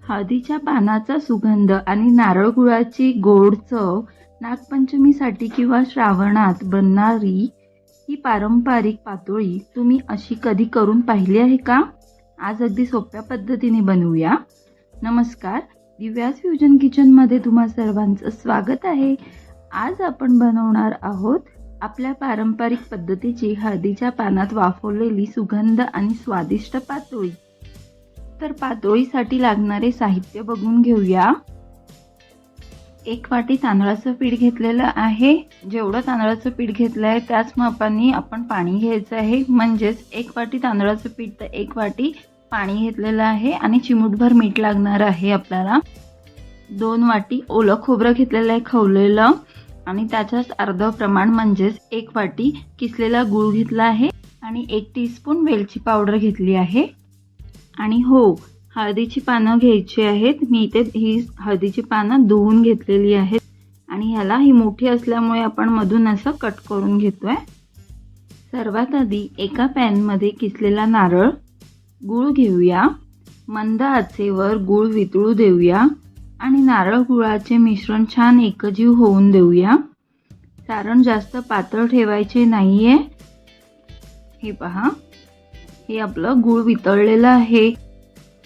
हळदीच्या पानाचा सुगंध आणि नारळ गुळाची गोड चव नागपंचमीसाठी किंवा श्रावणात बनणारी ही पारंपरिक पातोळी तुम्ही अशी कधी करून पाहिली आहे का? आज अगदी सोप्या पद्धतीने बनवूया. नमस्कार, दिव्यास फ्युजन किचनमध्ये तुम्हा सर्वांचं स्वागत आहे. आज आपण बनवणार आहोत आपल्या पारंपरिक पद्धतीची हळदीच्या पानात वाफवलेली सुगंध आणि स्वादिष्ट पातोळी. तर पातोळीसाठी लागणारे साहित्य बघून घेऊया. 1 वाटी तांदळाचं पीठ घेतलेलं आहे. जेवढं तांदळाचं पीठ घेतलं आहे त्याच मापाने आपण पाणी घ्यायचं आहे. म्हणजेच 1 वाटी तांदळाचं पीठ तर 1 वाटी पाणी घेतलेलं आहे आणि चिमूटभर मीठ लागणार आहे आपल्याला. 2 वाटी ओलं खोबरं घेतलेलं आहे खवलेलं आणि त्याच्याच अर्ध प्रमाण म्हणजेच 1 वाटी किसलेला गूळ घेतला आहे आणि 1 टीस्पून वेलची पावडर घेतली आहे. आणि हो, हळदीची पानं घ्यायची आहेत. मी इथे ही हळदीची पानं धुवून घेतलेली आहेत आणि ह्याला ही मोठी असल्यामुळे आपण मधून असं कट करून घेतोय. सर्वात आधी एका पॅनमध्ये किसलेला नारळ, गूळ घेऊया. मंद आचेवर गूळ वितळू देऊया आणि नारळ गुळाचे मिश्रण छान एकजीव होऊन देऊया. सारण जास्त पातळ ठेवायचे नाहीये. हे पहा, हे आपलं गूळ वितळलेलं आहे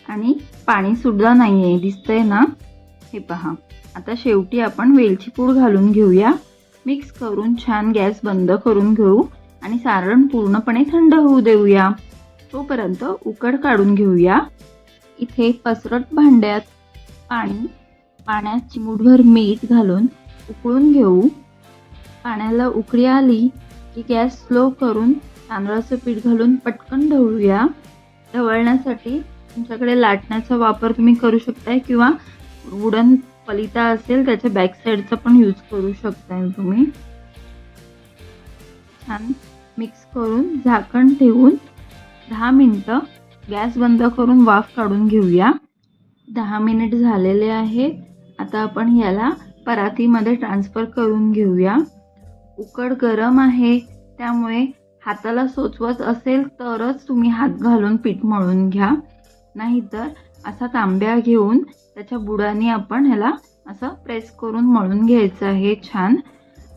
आणि पाणी सुद्धा नाहीये, दिसतंय ना? हे पहा. आता शेवटी आपण वेलची पूड घालून घेऊया. मिक्स करून छान गॅस बंद करून घेऊ आणि सारण पूर्णपणे थंड होऊ देऊया. तोपर्यंत उकड काढून घेऊया. इथे पसरट भांड्यात पाण्यात चिमूटभर मीठ घालून उकळून घेऊ. पाण्याला उकळी आली की गॅस स्लो करून तांदळाचं पीठ घालून पटकन ढवळूया. ढवळण्यासाठी तुमच्याकडे लाटण्याचा वापर तुम्ही करू शकताय किंवा वुडन पलिता असेल त्याच्या बॅक साईडचा पण यूज करू शकताय तुम्ही. छान मिक्स करून झाकण ठेवून 10 मिनिटं गॅस बंद करून वाफ काढून घेऊया. 10 मिनिट झालेले आहेत. आता आपण याला परातीमध्ये ट्रान्सफर करून घेऊया. उकड गरम आहे त्यामुळे हाताला सोचवत असेल तरच तुम्ही हात घालून पीठ मळून घ्या. नाहीतर असा तांब्या घेऊन त्याच्या बुडाने आपण ह्याला असं प्रेस करून मळून घ्यायचं आहे छान.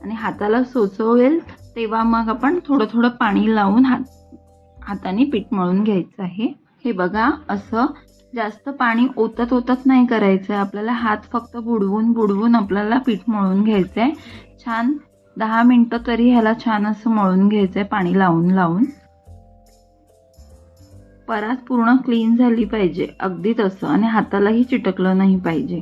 आणि हाताला सोचवेल तेव्हा मग आपण थोडं थोडं पाणी लावून हाताने पीठ मळून घ्यायचं आहे. हे बघा, असं जास्त पाणी ओतत नाही करायचं आहे आपल्याला. हात फक्त बुडवून आपल्याला पीठ मळून घ्यायचं आहे. छान 10 मिनिटं तरी ह्याला छान असं मळून घ्यायचं आहे पाणी लावून. परात पूर्ण क्लीन झाली पाहिजे, अगदी तसं, आणि हातालाही चिटकलं नाही पाहिजे.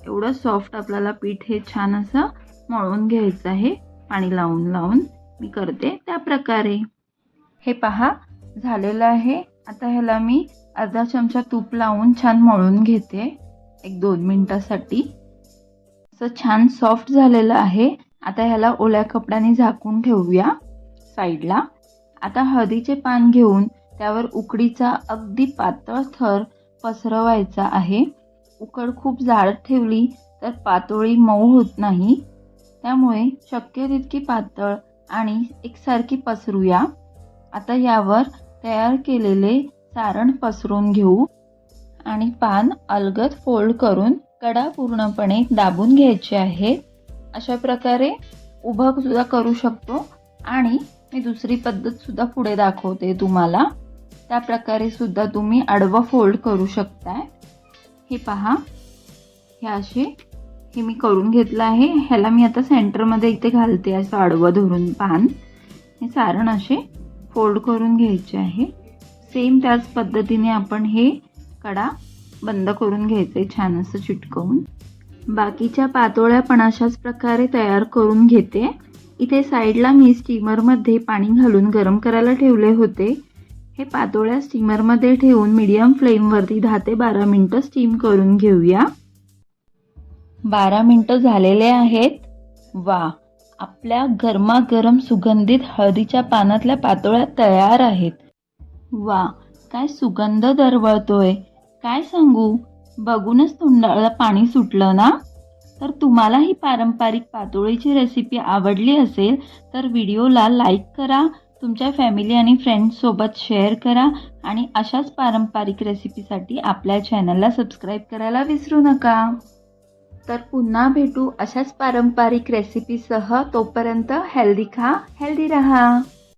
एवढं सॉफ्ट आपल्याला पीठ हे छान असं मळून घ्यायचं आहे पाणी लावून. मी करते त्या प्रकारे. हे पहा, झालेलं आहे. आता ह्याला मी अर्धा चमचा तूप लावून छान मळून घेते 1-2 मिनिटासाठी. असं छान सॉफ्ट झालेलं आहे. आता ह्याला ओल्या कपड्याने झाकून ठेवूया साईडला. आता हळदीचे पान घेऊन त्यावर उकडीचा अगदी पातळ थर पसरवायचा आहे. उकड खूप जाड ठेवली तर पातोळी मऊ होत नाही, त्यामुळे शक्य तितकी पातळ आणि एकसारखी पसरूया. आता यावर तयार केलेले सारण पसरून घेऊ आणि पान अलगद फोल्ड करून कडा पूर्णपणे दाबून घ्यायचे आहेत. अशा प्रकारे उभं सुद्धा करू शकतो आणि मी दुसरी पद्धत सुद्धा पुढे दाखवते तुम्हाला. त्या प्रकारे सुद्धा तुम्ही आडवं फोल्ड करू शकताय. हे पहा, हे मी करून घेतलं आहे. ह्याला मी आता सेंटरमध्ये इथे घालते असं आडवं धरून पान. हे सारण असे फोल्ड करून घ्यायचे आहे. सेम त्याच पद्धतीने आपण हे कडा बंद करून घ्यायचे छान असं चिटकवून. बाकीच्या पातोळ्या पण अशाच प्रकारे तयार करून घेते. इथे साईडला मी स्टीमरमध्ये पाणी घालून गरम करायला ठेवले होते. हे पातोळ्या स्टीमरमध्ये ठेवून मीडियम फ्लेमवरती 10 ते 12 मिनिटं स्टीम करून घेऊया. 12 मिनिटं झालेले आहेत. वा, आपल्या गरमागरम सुगंधित हळदीच्या पानातल्या पातोळ्या तयार आहेत. वा, काय सुगंध दरवळतोय, काय सांगू. बघूनच तोंडाला पाणी सुटलं ना. तर तुम्हाला ही पारंपरिक पातोळीची रेसिपी आवडली असेल तर व्हिडिओला लाईक करा, तुमच्या फॅमिली आणि फ्रेंड्ससोबत शेअर करा आणि अशाच पारंपरिक रेसिपीसाठी आपल्या चॅनलला सबस्क्राईब करायला विसरू नका. तर पुन्हा भेटू अशाच पारंपरिक रेसिपीसह. तोपर्यंत हेल्दी खा, हेल्दी रहा.